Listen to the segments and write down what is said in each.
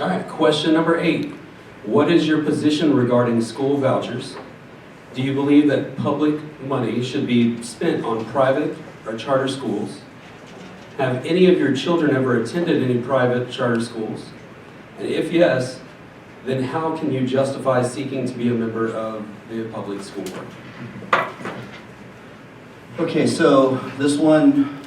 All right, question number 8. What is your position regarding school vouchers? Do you believe that public money should be spent on private or charter schools? Have any of your children ever attended any private charter schools? And if yes, then how can you justify seeking to be a member of the public school board? Okay, so this one,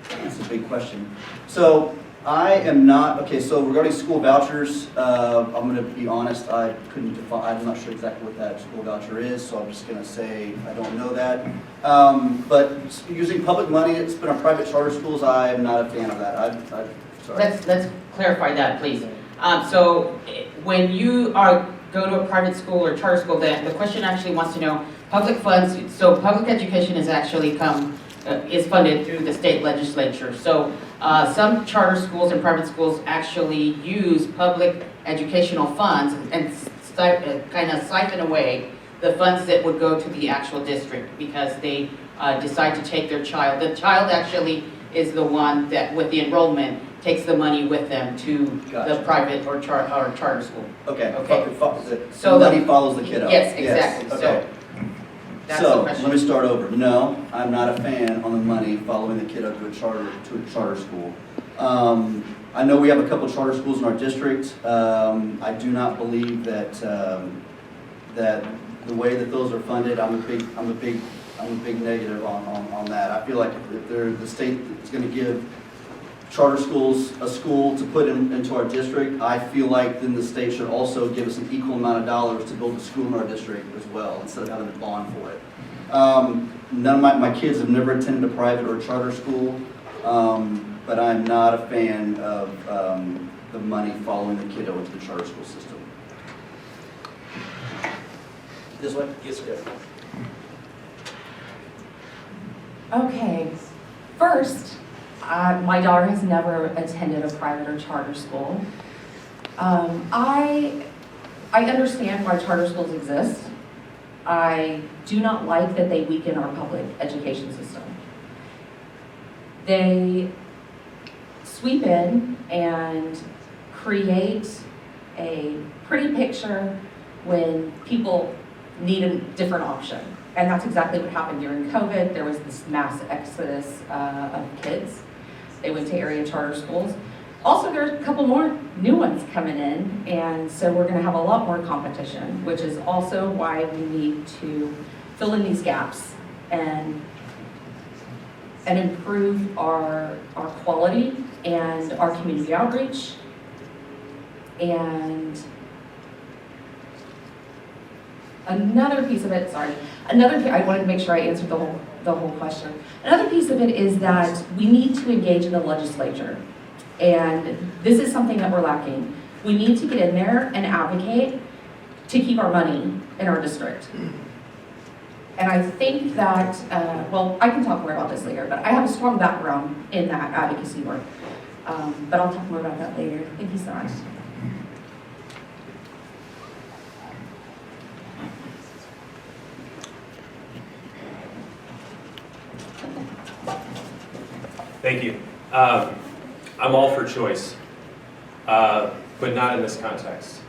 that's a big question. So I am not, okay, so regarding school vouchers, I'm going to be honest, I couldn't define, I'm not sure exactly what that school voucher is, so I'm just going to say I don't know that. But using public money to spend on private charter schools, I am not a fan of that. Sorry. Let's clarify that, please. So when you go to a private school or charter school, the question actually wants to know public funds. So public education is actually is funded through the state legislature. So some charter schools and private schools actually use public educational funds and kind of siphon away the funds that would go to the actual district because they decide to take their child. The child actually is the one that, with the enrollment, takes the money with them to the private or charter school. Okay. Okay. So the money follows the kiddo. Yes, exactly. Yes. Okay. That's the So question. let me start over. No, I'm not a fan on the money following the kiddo to a charter school. I know we have a couple of charter schools in our district. I do not believe that that the way that those are funded, I'm a big negative on that. I feel like if the state is going to give charter schools a school to put into our district, I feel like then the state should also give us an equal amount of dollars to build a school in our district as well, instead of having to bond for it. None of my kids have never attended a private or a charter school, but I'm not a fan of the money following the kiddo into the charter school system. This way? Yes, sir. Okay, first, my daughter has never attended a private or charter school. I understand why charter schools exist. I do not like that they weaken our public education system. They sweep in and create a pretty picture when people need a different option. And that's exactly what happened during COVID. There was this mass exodus of kids. They went to area charter schools. Also, there are a couple more new ones coming in, and so we're gonna have a lot more competition, which is also why we need to fill in these gaps and improve our quality and our community outreach. And another piece of it, I wanted to make sure I answered the whole question. Another piece of it is that we need to engage in the legislature. And this is something that we're lacking. We need to get in there and advocate to keep our money in our district. And I think that, well, I can talk more about this later, but I have a strong background in that advocacy work. But I'll talk more about that later. Thank you so much. Thank you. I'm all for choice, but not in this context.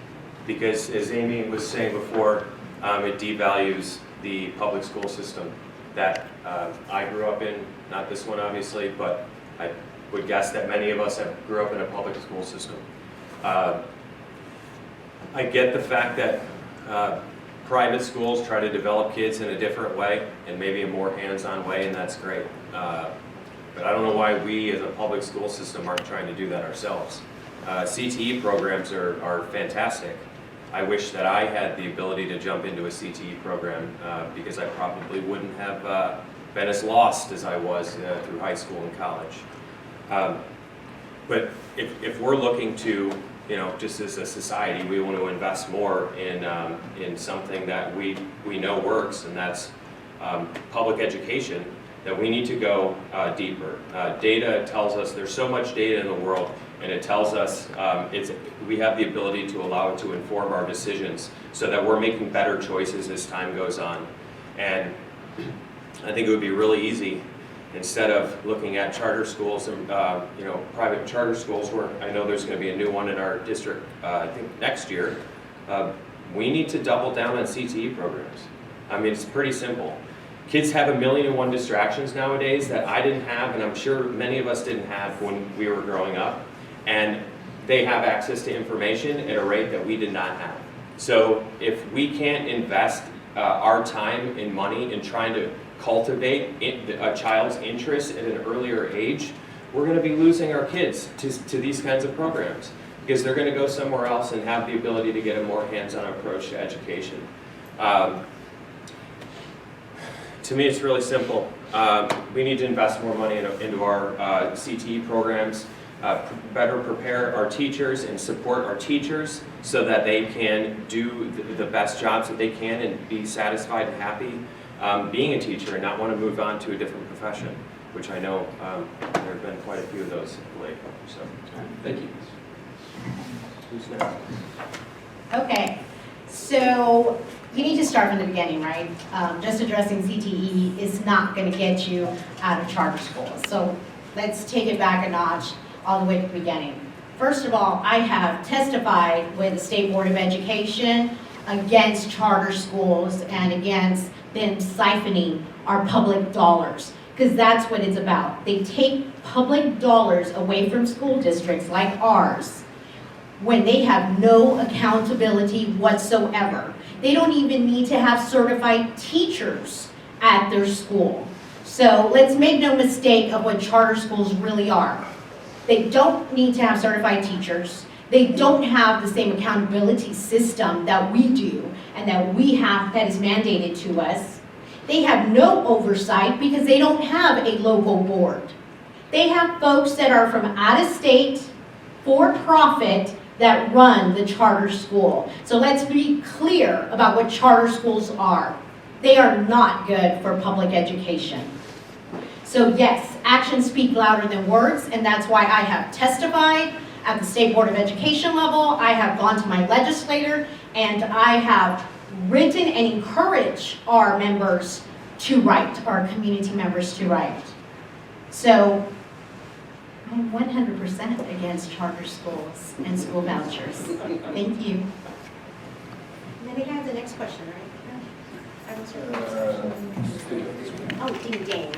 Because as Amy was saying before, it devalues the public school system that I grew up in, not this one obviously, but I would guess that many of us grew up in a public school system. I get the fact that private schools try to develop kids in a different way and maybe a more hands-on way, and that's great. But I don't know why we as a public school system aren't trying to do that ourselves. CTE programs are fantastic. I wish that I had the ability to jump into a CTE program because I probably wouldn't have been as lost as I was through high school and college. But if we're looking to, just as a society, we want to invest more in something that we know works, and that's public education, that we need to go deeper. Data tells us there's so much data in the world, and it tells us we have the ability to allow it to inform our decisions so that we're making better choices as time goes on. And I think it would be really easy instead of looking at charter schools and, private charter schools, where I know there's going to be a new one in our district, I think next year, we need to double down on CTE programs. I mean, it's pretty simple. Kids have 1,000,001 distractions nowadays that I didn't have, and I'm sure many of us didn't have when we were growing up. And they have access to information at a rate that we did not have. So if we can't invest our time and money in trying to cultivate a child's interest at an earlier age, we're going to be losing our kids to these kinds of programs, because they're going to go somewhere else and have the ability to get a more hands-on approach to education. To me, it's really simple. We need to invest more money into our CTE programs, better prepare our teachers and support our teachers so that they can do the best jobs that they can and be satisfied and happy being a teacher and not want to move on to a different profession, which I know there have been quite a few of those lately. So, Thank you. who's next? Okay, so you need to start from the beginning, right? Just addressing CTE is not going to get you out of charter schools. So let's take it back a notch all the way to the beginning. First of all, I have testified with the State Board of Education against charter schools and against them siphoning our public dollars, because that's what it's about. They take public dollars away from school districts like ours when they have no accountability whatsoever. They don't even need to have certified teachers at their school. So let's make no mistake of what charter schools really are. They don't need to have certified teachers. They don't have the same accountability system that we do and that we have, that is mandated to us. They have no oversight because they don't have a local board. They have folks that are from out of state, for profit, that run the charter school. So let's be clear about what charter schools are. They are not good for public education. So yes, actions speak louder than words, and that's why I have testified at the State Board of Education level. I have gone to my legislator, and I have written and encouraged our members to write, our community members to write. So I'm 100% against charter schools and school vouchers. Thank you. And then we have the next question, right? I was- Oh, ding dang.